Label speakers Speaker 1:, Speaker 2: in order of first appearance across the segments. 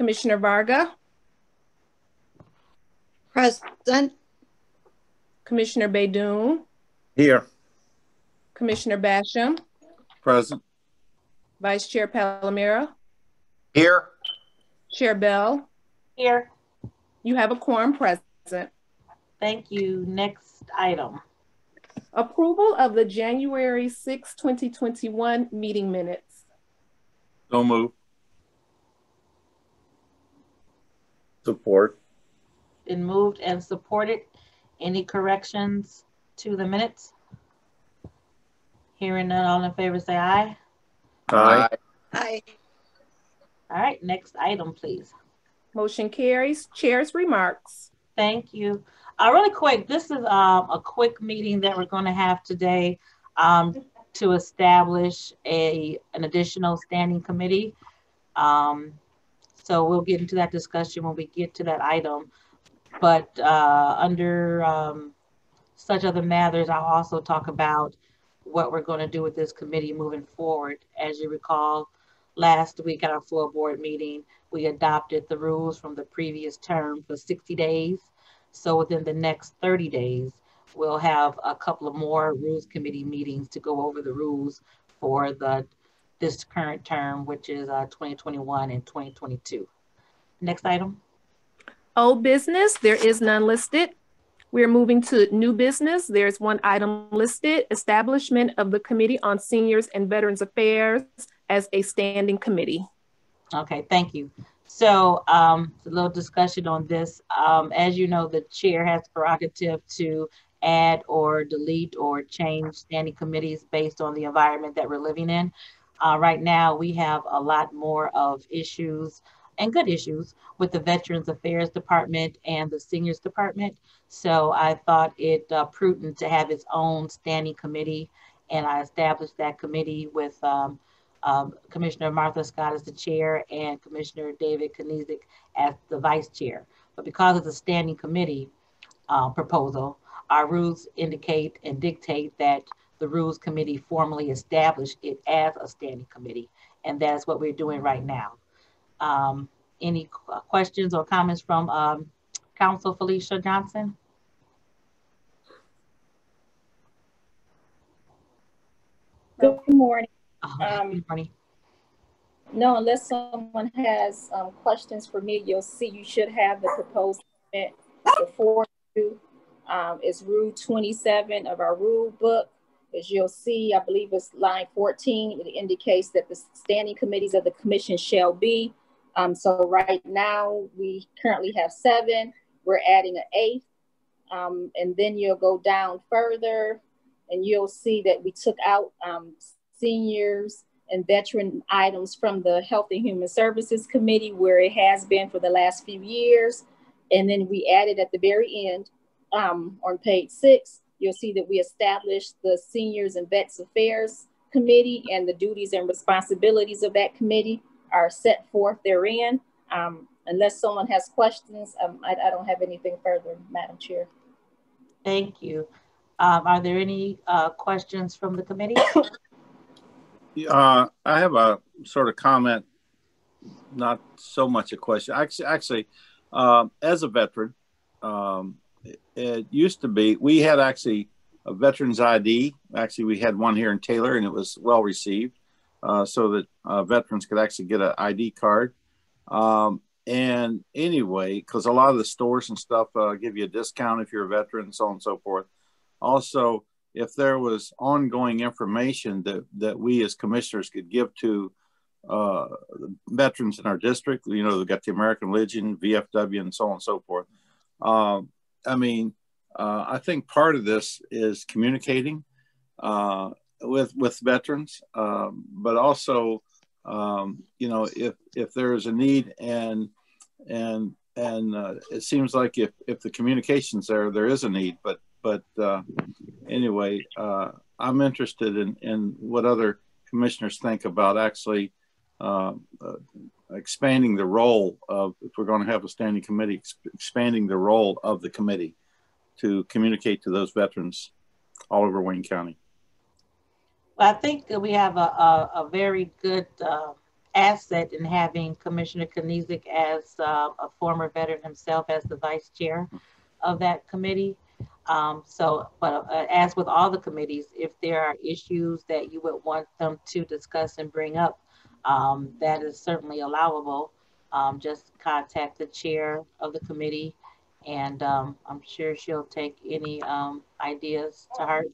Speaker 1: Commissioner Varga,
Speaker 2: Present.
Speaker 1: Commissioner Baidoon,
Speaker 3: Here.
Speaker 1: Commissioner Basham,
Speaker 3: Present.
Speaker 1: Vice Chair Palomero,
Speaker 3: Here.
Speaker 1: Chair Bell.
Speaker 4: Here.
Speaker 1: You have a quorum present.
Speaker 4: Thank you. Next item.
Speaker 1: Approval of the January 6, 2021 meeting minutes.
Speaker 3: So move. Support.
Speaker 4: Been moved and supported. Any corrections to the minutes? Hearing none, all in favor say aye.
Speaker 3: Aye.
Speaker 2: Aye.
Speaker 4: All right, next item, please.
Speaker 1: Motion carries. Chair's remarks.
Speaker 4: Thank you. Really quick, this is a quick meeting that we're going to have today to establish an additional standing committee. So we'll get into that discussion when we get to that item. But under such other matters, I'll also talk about what we're going to do with this committee moving forward. As you recall, last week at our full board meeting, we adopted the rules from the previous term for 60 days. So within the next 30 days, we'll have a couple of more rules committee meetings to go over the rules for this current term, which is 2021 and 2022. Next item.
Speaker 1: Old business, there is none listed. We're moving to new business. There's one item listed, establishment of the Committee on Seniors and Veterans Affairs as a standing committee.
Speaker 4: Okay, thank you. So a little discussion on this. As you know, the chair has prerogative to add or delete or change standing committees based on the environment that we're living in. Right now, we have a lot more of issues and good issues with the Veterans Affairs Department and the Seniors Department. So I thought it prudent to have its own standing committee, and I established that committee with Commissioner Martha Scott as the chair and Commissioner David Kniezek as the vice chair. But because it's a standing committee proposal, our rules indicate and dictate that the rules committee formally establish it as a standing committee, and that's what we're doing right now. Any questions or comments from Council Felicia Johnson?
Speaker 5: Good morning.
Speaker 4: Good morning.
Speaker 5: No, unless someone has questions for me, you'll see you should have the proposed amendment before you. It's Rule 27 of our rule book. As you'll see, I believe it's line 14. It indicates that the standing committees of the commission shall be. So right now, we currently have 7. We're adding an 8th. And then you'll go down further and you'll see that we took out seniors and veteran items from the Health and Human Services Committee, where it has been for the last few years. And then we added at the very end, on page 6, you'll see that we established the Seniors and Vets Affairs Committee, and the duties and responsibilities of that committee are set forth therein. Unless someone has questions, I don't have anything further, Madam Chair.
Speaker 4: Thank you. Are there any questions from the committee?
Speaker 3: I have a sort of comment, not so much a question. Actually, as a veteran, it used to be, we had actually a veteran's ID. Actually, we had one here in Taylor, and it was well received, so that veterans could actually get an ID card. And anyway, because a lot of the stores and stuff give you a discount if you're a veteran and so on and so forth. Also, if there was ongoing information that we as commissioners could give to veterans in our district, you know, we've got the American Legion, VFW, and so on and so forth. I mean, I think part of this is communicating with veterans, but also, you know, if there is a need and it seems like if the communication's there is a need, but anyway, I'm interested in what other commissioners think about actually expanding the role of, if we're going to have a standing committee, expanding the role of the committee to communicate to those veterans all over Wayne County.
Speaker 4: Well, I think that we have a very good asset in having Commissioner Kniezek as a former veteran himself as the vice chair of that committee. But as with all the committees, if there are issues that you would want them to discuss and bring up, that is certainly allowable. Just contact the chair of the committee, and I'm sure she'll take any ideas to heart.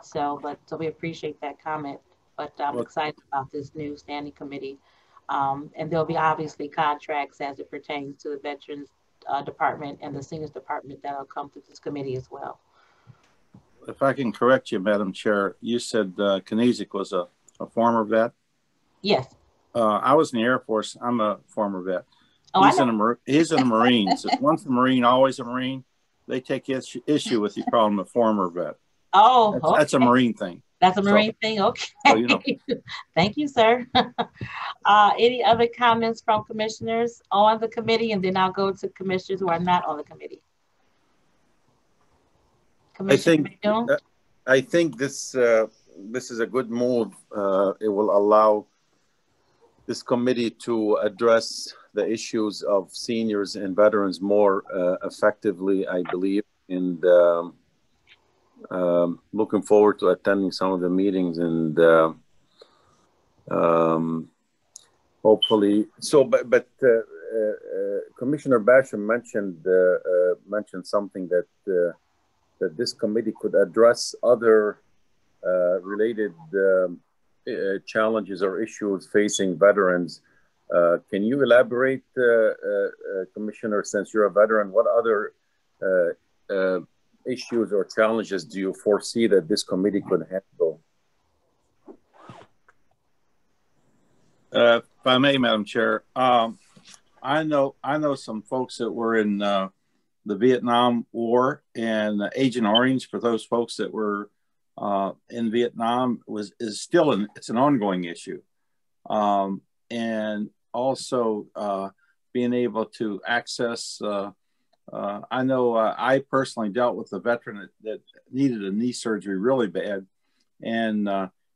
Speaker 4: So we appreciate that comment. But I'm
Speaker 3: Well,
Speaker 4: excited about this new standing committee. And there'll be obviously contracts as it pertains to the Veterans Department and the Seniors Department that'll come through this committee as well.
Speaker 3: if I can correct you, Madam Chair, you said Kniezek was a former vet.
Speaker 4: Yes.
Speaker 3: I was in the Air Force. I'm a former vet.
Speaker 4: Oh,
Speaker 3: He's in the Marines. Once a Marine, always a Marine. They take issue with you calling him a former vet.
Speaker 4: Oh,
Speaker 3: that's a Marine thing.
Speaker 4: That's a Marine thing. Okay.
Speaker 3: So, you know.
Speaker 4: Thank you, sir. Any other comments from commissioners on the committee? And then I'll go to commissioners who are not on the committee.
Speaker 6: I think this is a good move. It will allow this committee to address the issues of seniors and veterans more effectively, I believe. And looking forward to attending some of the meetings and hopefully. So, but Commissioner Basham mentioned something that that this committee could address other related challenges or issues facing veterans. Can you elaborate, Commissioner, since you're a veteran, what other issues or challenges do you foresee that this committee could handle?
Speaker 3: If I may, Madam Chair, I know some folks that were in the Vietnam War, and Agent Orange, for those folks that were in Vietnam, is still it's an ongoing issue, and also being able to access. I know I personally dealt with a veteran that needed a knee surgery really bad, and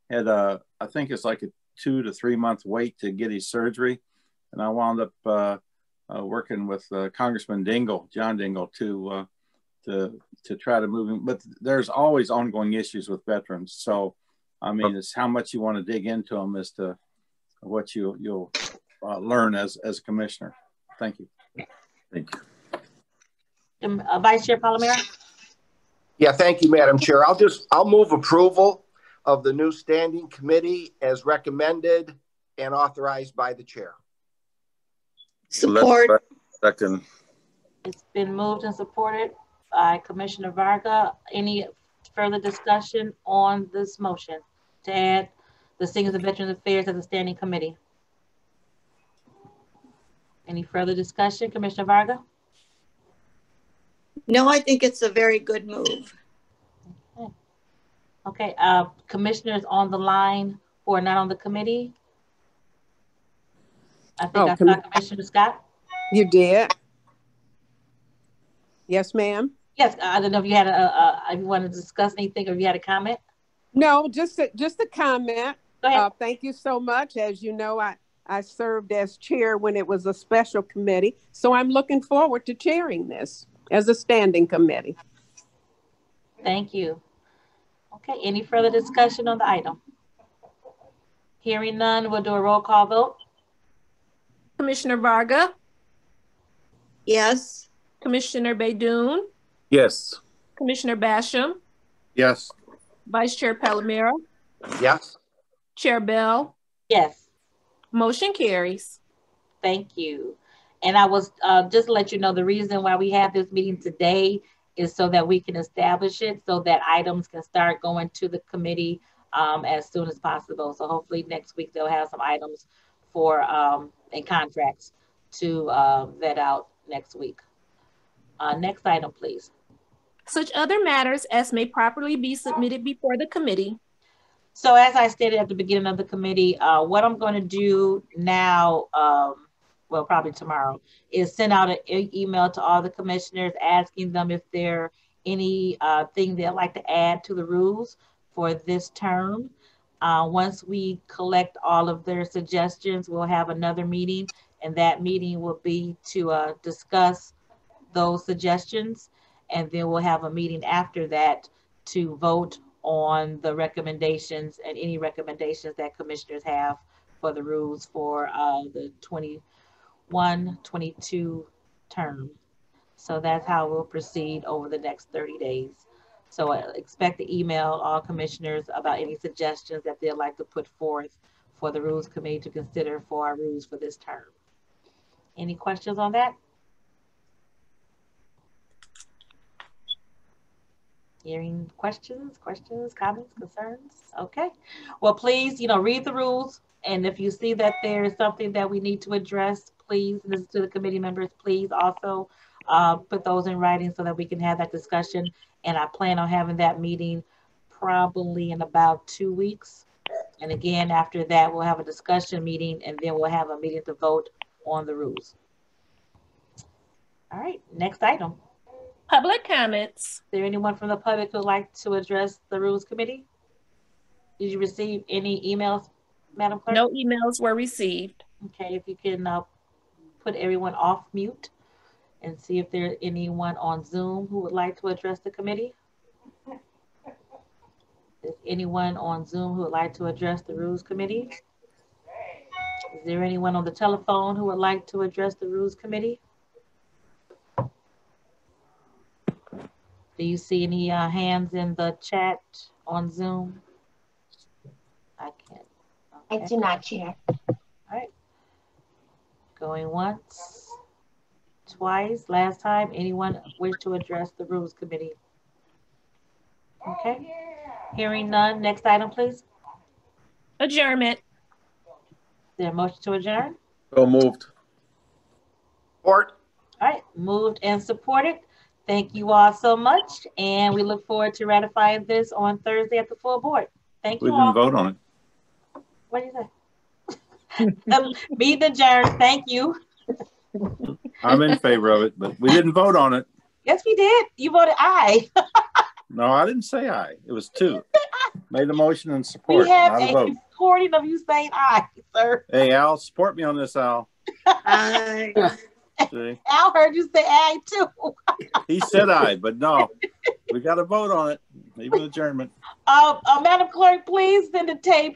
Speaker 3: had I think it's like a 2 to 3 month wait to get his surgery, and I wound up working with Congressman John Dingell, to try to move him. But there's always ongoing issues with veterans. So, I mean, it's how much you want to dig into them as to what you'll learn as a commissioner. Thank you.
Speaker 6: Thank you.
Speaker 4: Vice Chair Palomero.
Speaker 7: Yeah, thank you, Madam Chair. I'll move approval of the new standing committee as recommended and authorized by the chair.
Speaker 2: Support.
Speaker 6: Second.
Speaker 4: It's been moved and supported by Commissioner Varga. Any further discussion on this motion to add the Seniors and Veterans Affairs as a standing committee? Any further discussion, Commissioner Varga?
Speaker 2: No, I think it's a very good move.
Speaker 4: Okay, commissioners on the line who are not on the committee? I think I saw Commissioner Scott.
Speaker 8: You did. Yes, ma'am.
Speaker 4: Yes, I don't know if you had if you want to discuss anything or if you had a comment.
Speaker 8: No, just a comment.
Speaker 4: Go ahead.
Speaker 8: Thank you so much. As you know, I served as chair when it was a special committee, so I'm looking forward to chairing this as a standing committee.
Speaker 4: Thank you. Okay, any further discussion on the item? Hearing none, we'll do a roll call vote.
Speaker 1: Commissioner Varga?
Speaker 2: Yes.
Speaker 1: Commissioner Baidoon?
Speaker 6: Yes.
Speaker 1: Commissioner Basham?
Speaker 3: Yes.
Speaker 1: Vice Chair Palomero?
Speaker 7: Yes.
Speaker 1: Chair Bell?
Speaker 4: Yes.
Speaker 1: Motion carries.
Speaker 4: Thank you. And I was just to let you know, the reason why we have this meeting today is so that we can establish it so that items can start going to the committee as soon as possible. So hopefully next week they'll have some items for and contracts to vet out next week. Next item, please.
Speaker 1: Such other matters as may properly be submitted before the committee.
Speaker 4: So as I stated at the beginning of the committee, what I'm going to do now, well, probably tomorrow, is send out an email to all the commissioners asking them if there any thing they'd like to add to the rules for this term. Once we collect all of their suggestions, we'll have another meeting, and that meeting will be to discuss those suggestions. And then we'll have a meeting after that to vote on the recommendations and any recommendations that commissioners have for the rules for the 21-22 term. So that's how we'll proceed over the next 30 days. So expect to email all commissioners about any suggestions that they'd like to put forth for the Rules Committee to consider for our rules for this term. Any questions on that? Hearing questions, comments, concerns? Okay. Well, please, read the rules. And if you see that there is something that we need to address, please, this is to the committee members, please also put those in writing so that we can have that discussion. And I plan on having that meeting probably in about 2 weeks. And again, after that, we'll have a discussion meeting, and then we'll have a meeting to vote on the rules. All right, next item.
Speaker 1: Public comments.
Speaker 4: Is there anyone from the public who would like to address the Rules Committee? Did you receive any emails, Madam Clerk?
Speaker 1: No emails were received.
Speaker 4: Okay, if you can put everyone off mute and see if there's anyone on Zoom who would like to address the committee. Is anyone on Zoom who would like to address the Rules Committee? Is there anyone on the telephone who would like to address the Rules Committee? Do you see any hands in the chat on Zoom? I can't. Okay.
Speaker 9: I do not, Chair.
Speaker 4: All right. Going once, twice. Last time, anyone wish to address the Rules Committee? Okay. Hearing none. Next item, please.
Speaker 1: Adjournment.
Speaker 4: Is there a motion to adjourn?
Speaker 6: So moved.
Speaker 7: Support.
Speaker 4: All right. Moved and supported. Thank you all so much. And we look forward to ratifying this on Thursday at the full board. Thank you
Speaker 3: We
Speaker 4: all.
Speaker 3: didn't vote on it.
Speaker 4: What do you say? Meeting adjourned. Thank you.
Speaker 3: I'm in favor of it, but we didn't vote on it.
Speaker 4: Yes, we did. You voted aye.
Speaker 3: No, I didn't say aye. It was 2. Made a motion and support,
Speaker 4: We have
Speaker 3: not a
Speaker 4: a
Speaker 3: vote.
Speaker 4: recording of you saying aye, sir.
Speaker 3: Hey, Al, support me on this, Al.
Speaker 2: Aye.
Speaker 3: See?
Speaker 4: Al heard you say aye too.
Speaker 3: He said aye, but no. We got to vote on it. Even adjournment.
Speaker 4: Madam Clerk, please send the tape